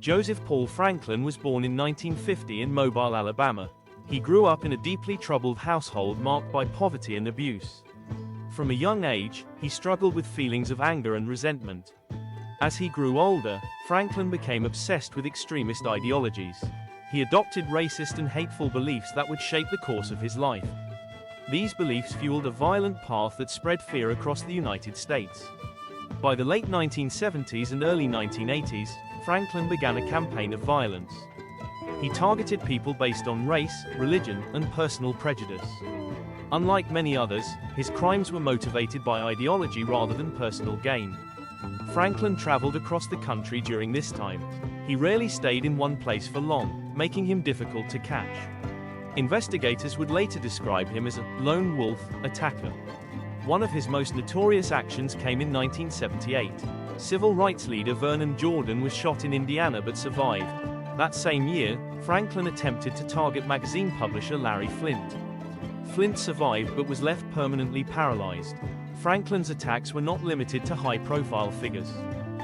Joseph Paul Franklin was born in 1950 in Mobile, Alabama. He grew up in a deeply troubled household marked by poverty and abuse. From a young age, he struggled with feelings of anger and resentment. As he grew older, Franklin became obsessed with extremist ideologies. He adopted racist and hateful beliefs that would shape the course of his life. These beliefs fueled a violent path that spread fear across the United States. By the late 1970s and early 1980s, Franklin began a campaign of violence. He targeted people based on race, religion, and personal prejudice. Unlike many others, his crimes were motivated by ideology rather than personal gain. Franklin traveled across the country during this time. He rarely stayed in one place for long, making him difficult to catch. Investigators would later describe him as a lone wolf attacker. One of his most notorious actions came in 1978. Civil rights leader Vernon Jordan was shot in Indiana but survived. That same year, Franklin attempted to target magazine publisher Larry Flynt. Flynt survived but was left permanently paralyzed. Franklin's attacks were not limited to high-profile figures.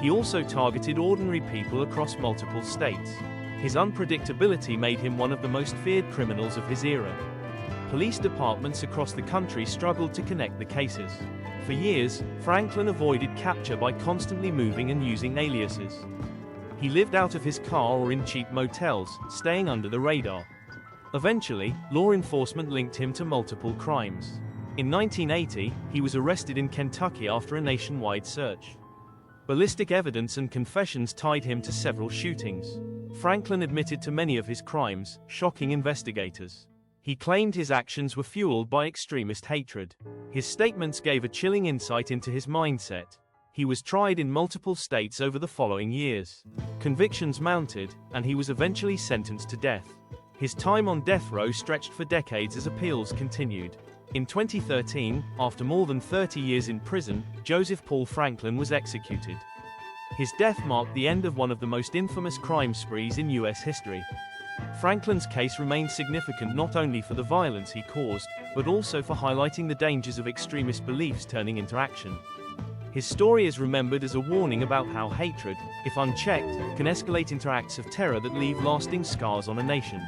He also targeted ordinary people across multiple states. His unpredictability made him one of the most feared criminals of his era. Police departments across the country struggled to connect the cases. For years, Franklin avoided capture by constantly moving and using aliases. He lived out of his car or in cheap motels, staying under the radar. Eventually, law enforcement linked him to multiple crimes. In 1980, he was arrested in Kentucky after a nationwide search. Ballistic evidence and confessions tied him to several shootings. Franklin admitted to many of his crimes, shocking investigators. He claimed his actions were fueled by extremist hatred. His statements gave a chilling insight into his mindset. He was tried in multiple states over the following years. Convictions mounted, and he was eventually sentenced to death. His time on death row stretched for decades as appeals continued. In 2013, after more than 30 years in prison, Joseph Paul Franklin was executed. His death marked the end of one of the most infamous crime sprees in U.S. history. Franklin's case remains significant not only for the violence he caused, but also for highlighting the dangers of extremist beliefs turning into action. His story is remembered as a warning about how hatred, if unchecked, can escalate into acts of terror that leave lasting scars on a nation.